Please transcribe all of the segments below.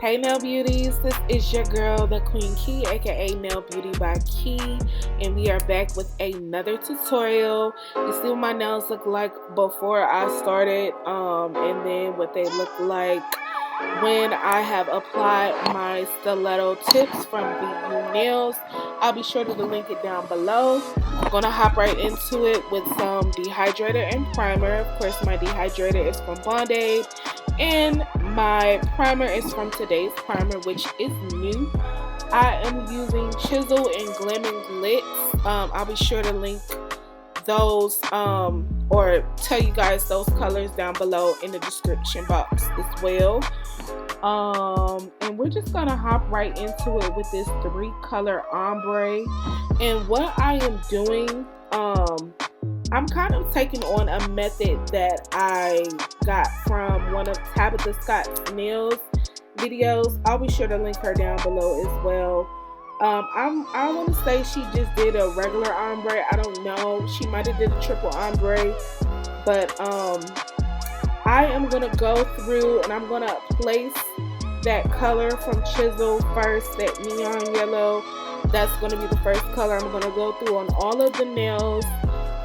Hey nail beauties, this is your girl TheeQueen Kee, aka Nail Beauty by Kee, and we are back with another tutorial. You see what my nails look like before I started, and then what they look like when I have applied my stiletto tips from BU Nails. I'll be sure to link it down below. I'm gonna hop right into it with some dehydrator and primer. Of course, my dehydrator is from Bondaid, and my primer is from today's primer, which is new. I am using Chisel and Glam and Glitz. I'll be sure to link those or tell you guys those colors down below in the description box as well. And we're just gonna hop right into it with this 3-color ombre. And what I am doing, I'm kind of taking on a method that I got from one of Tabitha Scott's nails videos. I'll be sure to link her down below as well. I want to say she just did a regular ombre. I don't know. She might have did a triple ombre. But I am going to go through and I'm going to place that color from Chisel first, that neon yellow. That's going to be the first color. I'm going to go through on all of the nails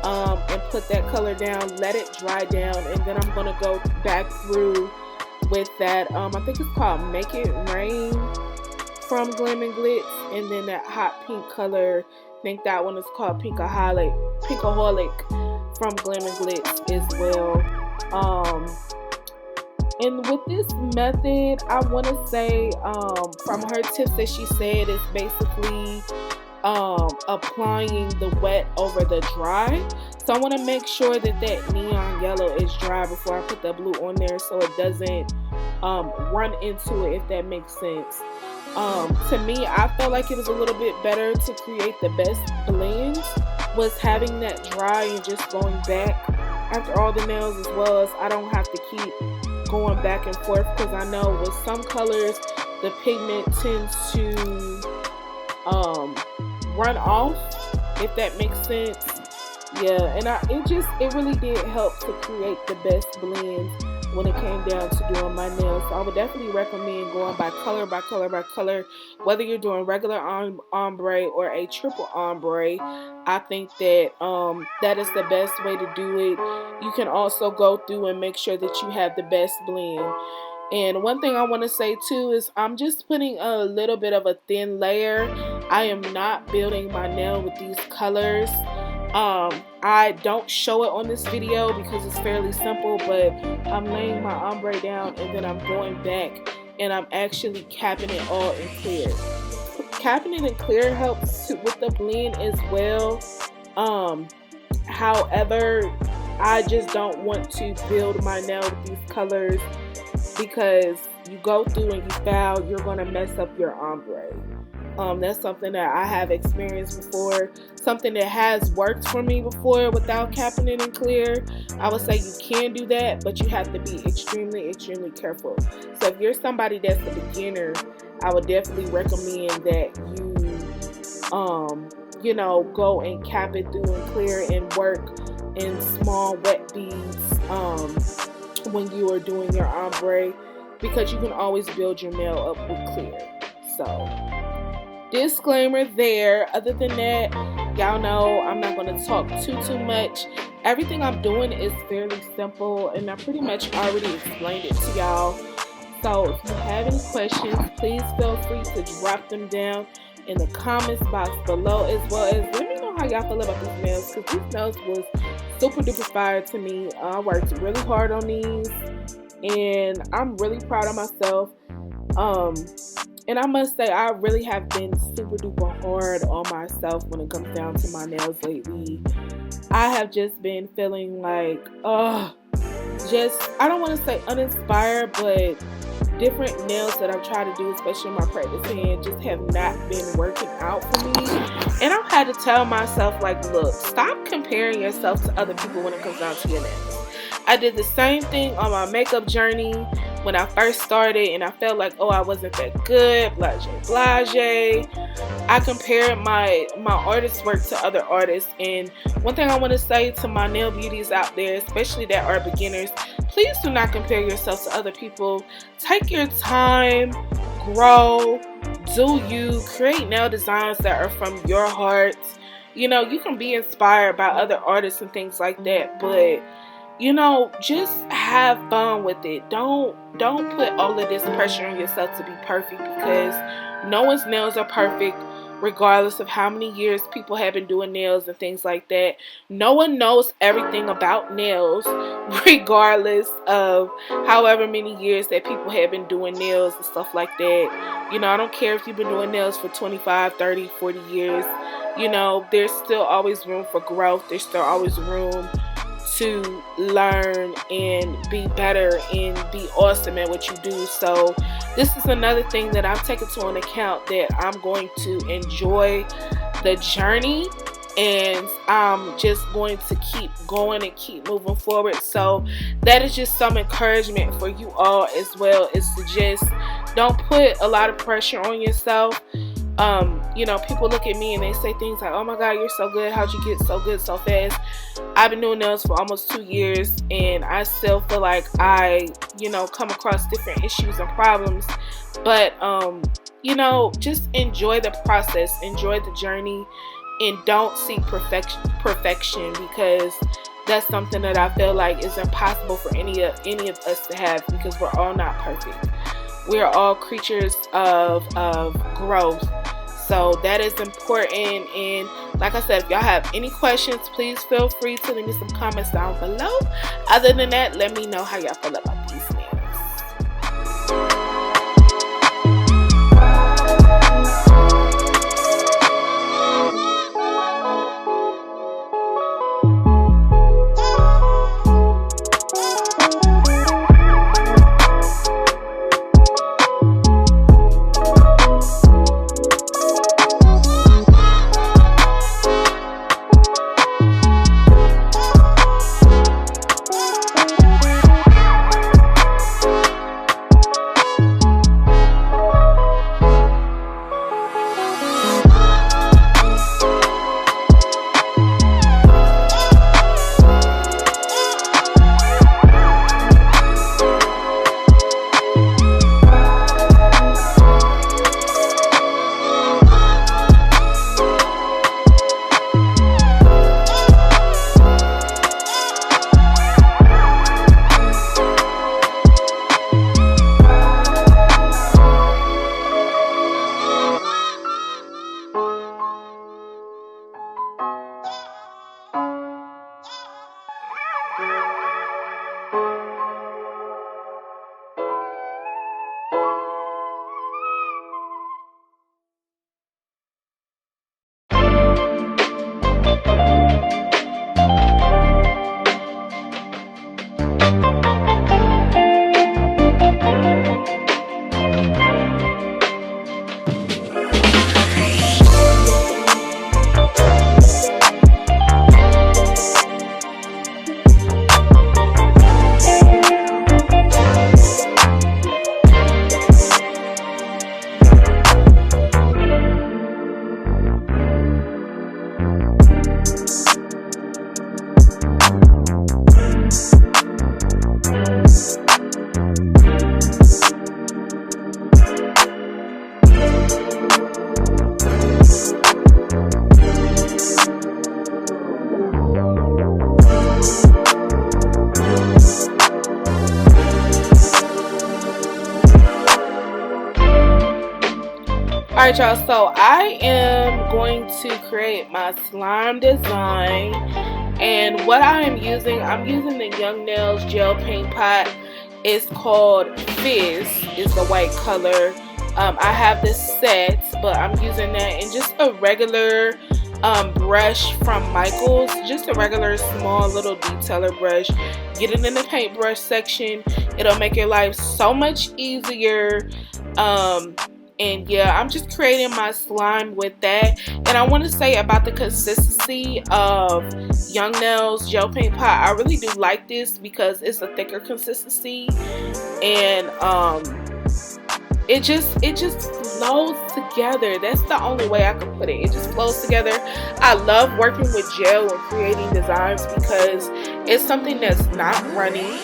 and put that color down, let it dry down, and then I'm going to go back through with that, I think it's called Make It Rain from Glam and Glitz, and then that hot pink color, I think that one is called Pinkaholic from Glam and Glitz as well. And with this method, I want to say from her tips that she said, it's basically applying the wet over the dry. So I want to make sure that that neon yellow is dry before I put the blue on there, so it doesn't run into it, if that makes sense. To me, I felt like it was a little bit better to create the best blends was having that dry and just going back after all the nails, as well as I don't have to keep going back and forth, because I know with some colors the pigment tends to run off, if that makes sense. Yeah, and it really did help to create the best blends when it came down to doing my nails. So I would definitely recommend going by color by color by color, whether you're doing regular ombre or a triple ombre. I think that that is the best way to do it. You can also go through and make sure that you have the best blend. And one thing I want to say too is I'm just putting a little bit of a thin layer. I am not building my nail with these colors. I don't show it on this video because it's fairly simple, but I'm laying my ombre down and then I'm going back and I'm actually capping it all in clear. Capping it in clear helps with the blend as well. However, I just don't want to build my nail with these colors, because you go through and you foul, you're going to mess up your ombre. That's something that I have experienced before, something that has worked for me before without capping it in clear. I would say you can do that, but you have to be extremely careful. So if you're somebody that's a beginner, I would definitely recommend that you go and cap it through and clear and work in small wet beads when you are doing your ombre, because you can always build your nail up with clear. So disclaimer there. Other than that, y'all know I'm not going to talk too much. Everything I'm doing is fairly simple, and I pretty much already explained it to y'all. So if you have any questions, please feel free to drop them down in the comments box below, as well as let me know how y'all feel about these nails, because these nails was super duper fire to me. I worked really hard on these and I'm really proud of myself. And I must say, I really have been super duper hard on myself when it comes down to my nails lately. I have just been feeling like, I don't want to say uninspired, but different nails that I've tried to do, especially in my practice hand, just have not been working out for me. And I've had to tell myself, like, look, stop comparing yourself to other people when it comes down to your nails. I did the same thing on my makeup journey when I first started, and I felt like, I wasn't that good, blase. I compared my artist work to other artists, and one thing I want to say to my nail beauties out there, especially that are beginners, please do not compare yourself to other people. Take your time, grow, do you, create nail designs that are from your heart. You know, you can be inspired by other artists and things like that, but you know, just have fun with it. Don't put all of this pressure on yourself to be perfect, because no one's nails are perfect, regardless of how many years people have been doing nails and things like that. No one knows everything about nails, regardless of however many years that people have been doing nails and stuff like that. You know, I don't care if you've been doing nails for 25, 30, 40 years. You know, there's still always room for growth. There's still always room to learn and be better and be awesome at what you do. So this is another thing that I'm taking to an account, that I'm going to enjoy the journey, and I'm just going to keep going and keep moving forward. So that is just some encouragement for you all as well, is to just don't put a lot of pressure on yourself. You know, people look at me and they say things like, oh my god, you're so good, how'd you get so good so fast? I've been doing nails for almost 2 years, and I still feel like I, you know, come across different issues and problems. But you know, just enjoy the process, enjoy the journey, and don't seek perfection, because that's something that I feel like is impossible for any of us to have, because we're all not perfect. We're all creatures of growth. So that is important. And like I said, if y'all have any questions, please feel free to leave me some comments down below. Other than that, let me know how y'all feel about these nails. Alright y'all, so I am going to create my slime design, and what I'm using the Young Nails gel paint pot. It's called Fizz, is the white color. I have this set, but I'm using that in just a regular brush from Michaels, just a regular small little detailer brush. Get it in the paintbrush section. It'll make your life so much easier. And yeah, I'm just creating my slime with that. And I want to say about the consistency of Young Nails gel paint pot, I really do like this because it's a thicker consistency, and it just flows together. That's the only way I can put it. It just flows together. I love working with gel and creating designs because it's something that's not runny,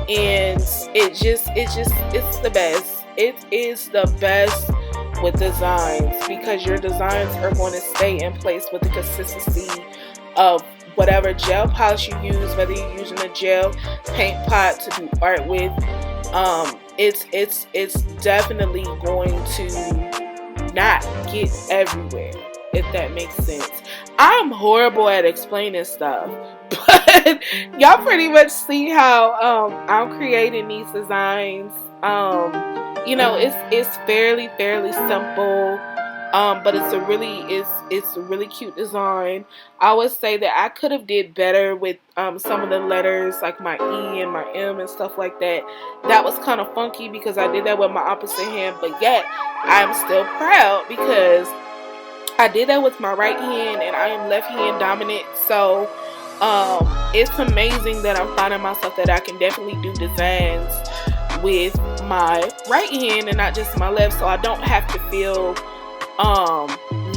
and it's the best. it is the best with designs, because your designs are going to stay in place with the consistency of whatever gel polish you use, whether you're using a gel paint pot to do art with. It's definitely going to not get everywhere, if that makes sense. I'm horrible at explaining stuff, but y'all pretty much see how I'm creating these designs. You know, it's fairly simple, but it's a really cute design. I would say that I could have did better with some of the letters, like my E and my M and stuff like that. That was kind of funky because I did that with my opposite hand, but yet I'm still proud because I did that with my right hand and I am left hand dominant. So it's amazing that I'm finding myself that I can definitely do designs with my right hand and not just my left, so I don't have to feel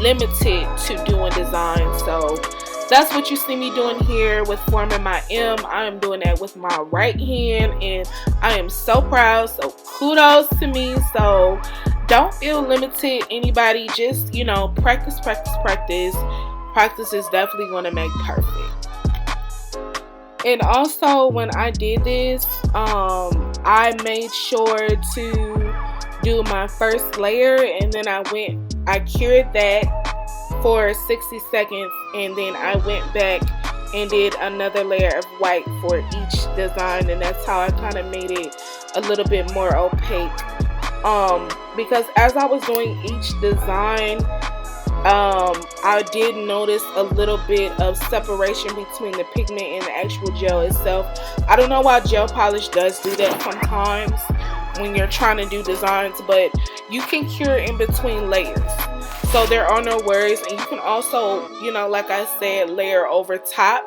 limited to doing designs. So that's what you see me doing here with forming my M. I am doing that with my right hand and I am so proud, so kudos to me. So don't feel limited, anybody. Just, you know, practice. Practice is definitely going to make perfect. And also, when I did this, I made sure to do my first layer, and then I cured that for 60 seconds, and then I went back and did another layer of white for each design, and that's how I kind of made it a little bit more opaque. Because as I was doing each design, I did notice a little bit of separation between the pigment and the actual gel itself. I don't know why gel polish does do that sometimes when you're trying to do designs, but you can cure in between layers, so there are no worries. And you can also, you know, like I said, layer over top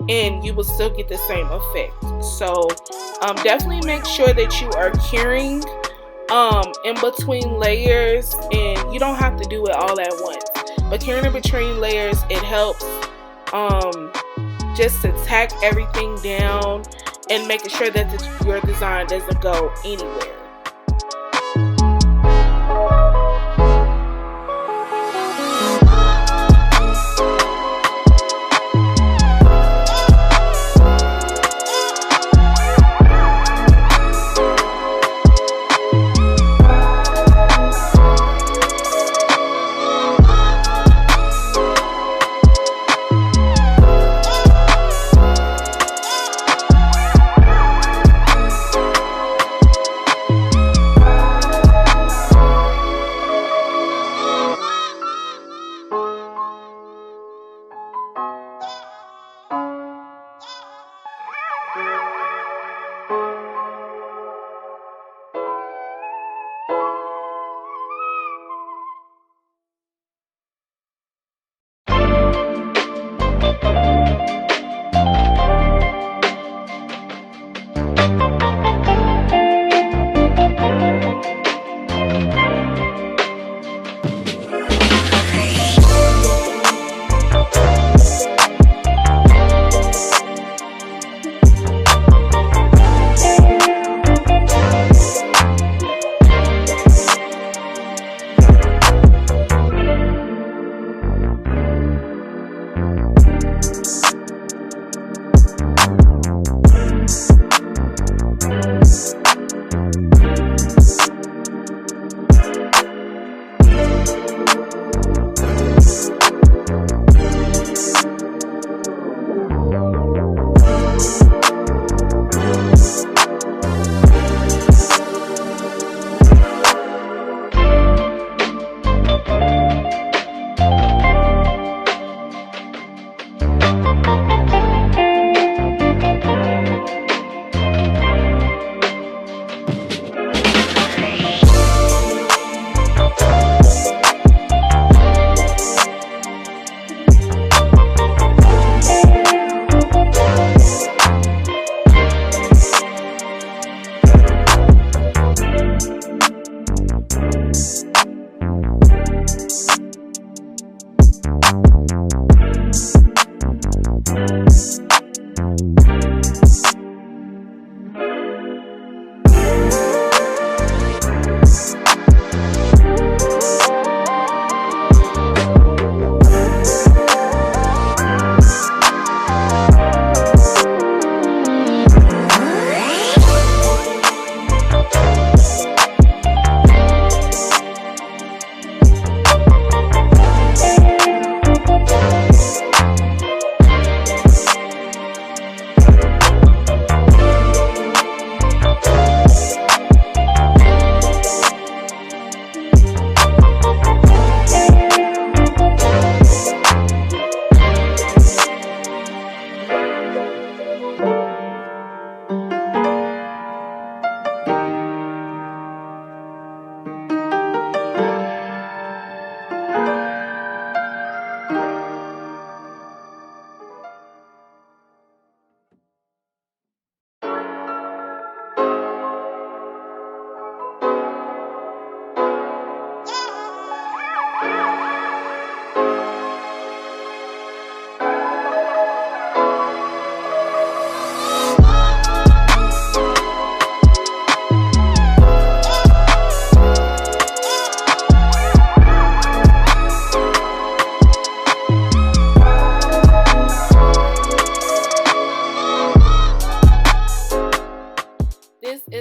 and you will still get the same effect. So definitely make sure that you are curing in between layers, and you don't have to do it all at once, but curing in between layers, it helps just to tack everything down and making sure that your design doesn't go anywhere.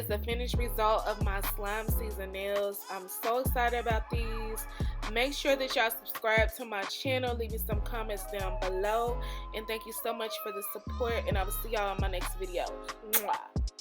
is the finished result of my slime season nails. I'm so excited about these. Make sure that y'all subscribe to my channel. Leave me some comments down below. And thank you so much for the support. And I will see y'all in my next video. Mwah.